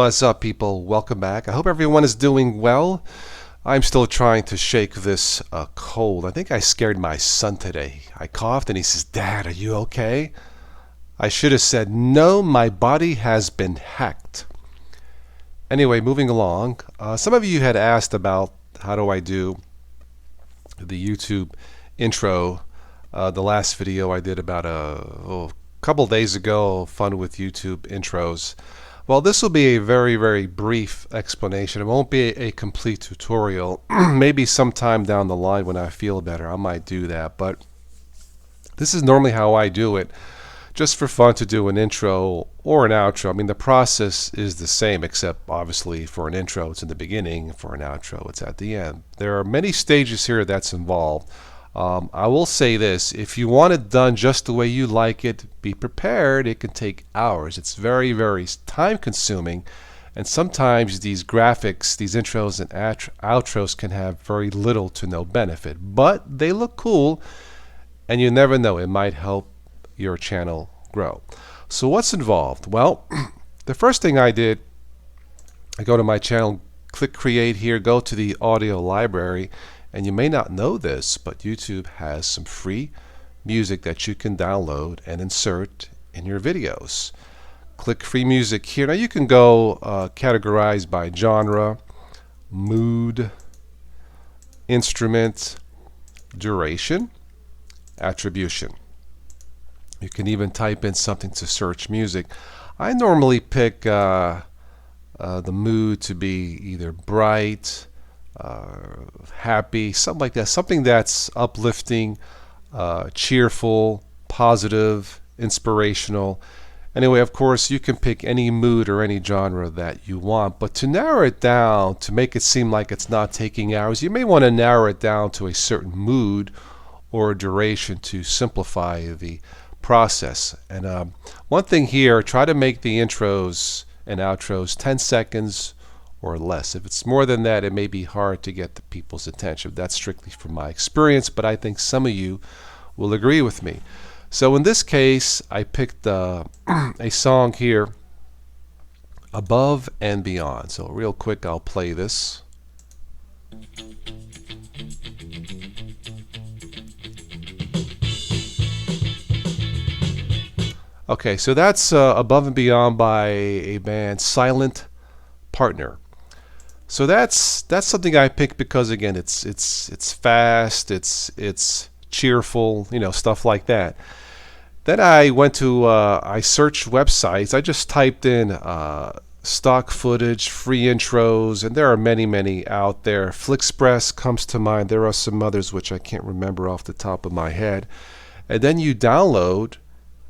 What's up, people? Welcome back. I hope everyone is doing well. I'm still trying to shake this cold. I think I scared my son today. I coughed and he says, "Dad, are you okay?" I should have said, "No, my body has been hacked." Anyway, moving along. Some of you had asked about how do I do the YouTube intro. The last video I did about a couple days ago, fun with YouTube intros. Well, this will be a very, very brief explanation. It won't be a complete tutorial. Maybe sometime down the line when I feel better, I might do that. But this is normally how I do it, just for fun to do an intro or an outro. I mean, the process is the same, except obviously for an intro, it's in the beginning. For an outro, it's at the end. There are many stages here that's involved. I will say this, if you want it done just the way you like it, be prepared. It can take hours. It's very, very time consuming, and sometimes these graphics, these intros and outros can have very little to no benefit, but they look cool, and you never know, it might help your channel grow. So what's involved? Well, the first thing I did, I go to my channel, click create here, go to the audio library. And you may not know this, but YouTube has some free music that you can download and insert in your videos. Click free music here. Now you can go categorize by genre, mood, instrument, duration, attribution. You can even type in something to search music. I normally pick the mood to be either bright, happy, something like that, something that's uplifting, cheerful, positive, inspirational. Anyway, of course, you can pick any mood or any genre that you want, but to narrow it down, to make it seem like it's not taking hours, you may want to narrow it down to a certain mood or duration to simplify the process. And one thing here, try to make the intros and outros 10 seconds or less. If it's more than that, it may be hard to get the people's attention. That's strictly from my experience, but I think some of you will agree with me. So in this case, I picked a song here, Above and Beyond. So real quick, I'll play this. Okay, so that's Above and Beyond by a band, Silent Partner. So that's something I picked because, again, it's fast, it's cheerful, you know, stuff like that. Then I went to I searched websites. I just typed in stock footage, free intros, and there are many out there. Flixpress comes to mind. There are some others which I can't remember off the top of my head. And then you download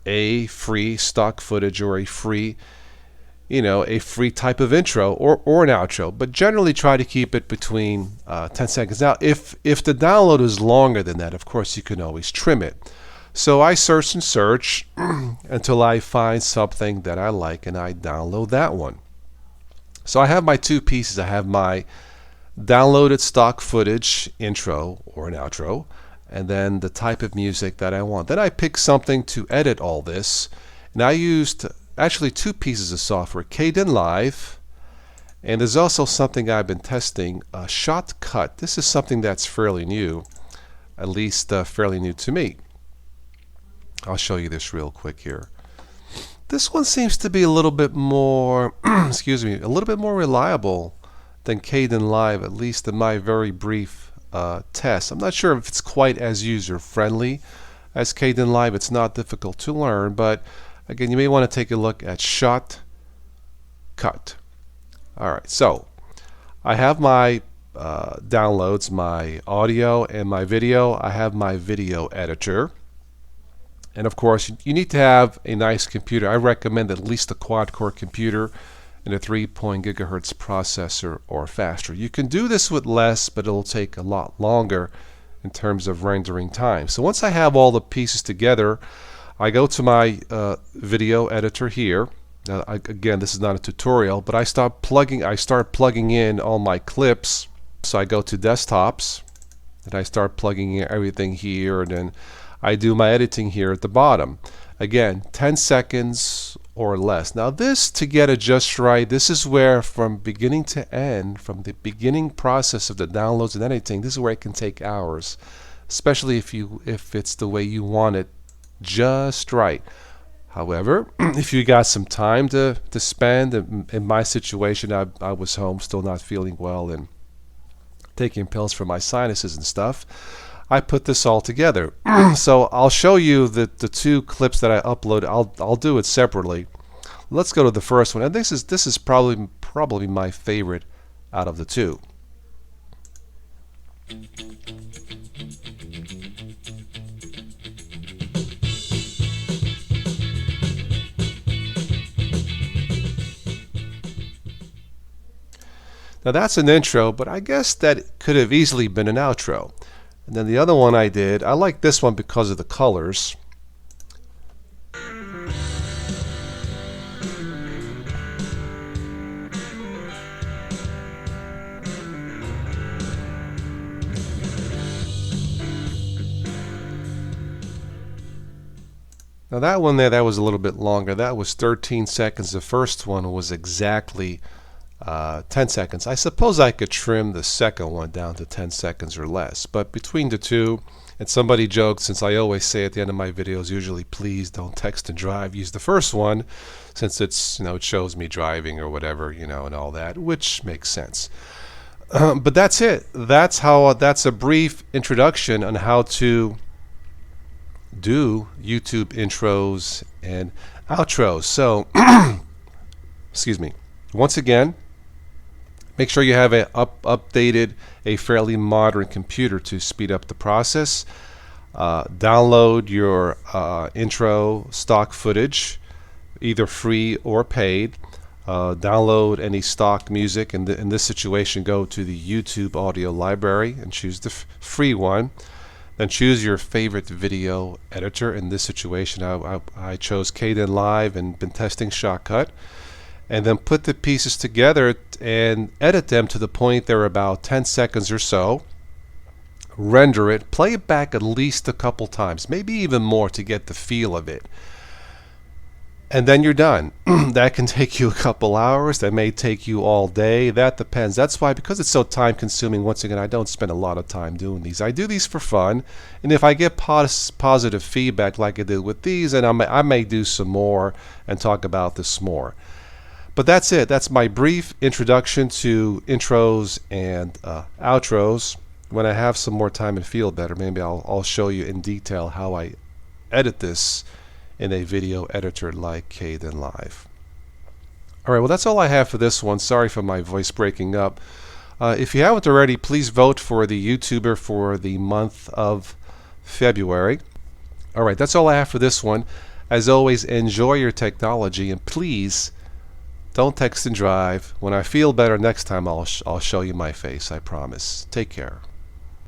a free stock footage or a free type of intro or an outro, but generally try to keep it between 10 seconds. Now, if the download is longer than that, of course, you can always trim it. So I search and search until I find something that I like, and I download that one. So I have my two pieces. I have my downloaded stock footage intro or an outro, and then the type of music that I want. Then I pick something to edit all this, and I used actually two pieces of software, Kdenlive, and there's also something I've been testing, Shotcut. This is something that's fairly new, at least fairly new to me. I'll show you this real quick here. This one seems to be a little bit more, excuse me, a little bit more reliable than Kdenlive, at least in my very brief test. I'm not sure if it's quite as user-friendly as Kdenlive. It's not difficult to learn, but again, you may want to take a look at Shotcut. Alright, so I have my downloads, my audio and my video. I have my video editor. And of course, you need to have a nice computer. I recommend at least a quad-core computer and a 3.0 gigahertz processor or faster. You can do this with less, but it'll take a lot longer in terms of rendering time. So once I have all the pieces together, I go to my video editor here. Again, this is not a tutorial, but I start plugging in all my clips. So I go to desktops, and I start plugging in everything here, and then I do my editing here at the bottom. Again, 10 seconds or less. Now this, to get it just right, this is where from beginning to end, from the beginning process of the downloads and editing, this is where it can take hours, especially if it's the way you want it just right. However, if you got some time to spend, in my situation, I was home still not feeling well and taking pills for my sinuses and stuff, I put this all together. So I'll show you the two clips that I uploaded. I'll do it separately. Let's go to the first one, and this is probably my favorite out of the two. Now that's an intro, but I guess that could have easily been an outro. And then the other one I did, I like this one because of the colors. Now that one there, that was a little bit longer. That was 13 seconds. The first one was exactly 10 seconds. I suppose I could trim the second one down to 10 seconds or less, but between the two, and somebody joked, since I always say at the end of my videos, usually please don't text and drive, use the first one, since it's, it shows me driving or whatever, and all that, which makes sense. But that's it. That's a brief introduction on how to do YouTube intros and outros. So, excuse me. Once again, make sure you have updated a fairly modern computer to speed up the process. Download your intro stock footage, either free or paid. Download any stock music. In this situation, go to the YouTube audio library and choose the free one. Then choose your favorite video editor. In this situation, I chose Kdenlive and been testing Shotcut. And then put the pieces together and edit them to the point they're about 10 seconds or so. Render it, play it back at least a couple times, maybe even more to get the feel of it. And then you're done. That can take you a couple hours, that may take you all day, that depends. That's why, because it's so time consuming, once again, I don't spend a lot of time doing these. I do these for fun, and if I get positive feedback like I did with these, then I may do some more and talk about this more. But that's it. That's my brief introduction to intros and outros. When I have some more time and feel better, maybe I'll show you in detail how I edit this in a video editor like Kdenlive. Alright, well that's all I have for this one. Sorry for my voice breaking up. If you haven't already, please vote for the YouTuber for the month of February. Alright, that's all I have for this one. As always, enjoy your technology, and please don't text and drive. When I feel better next time, I'll show you my face, I promise. Take care.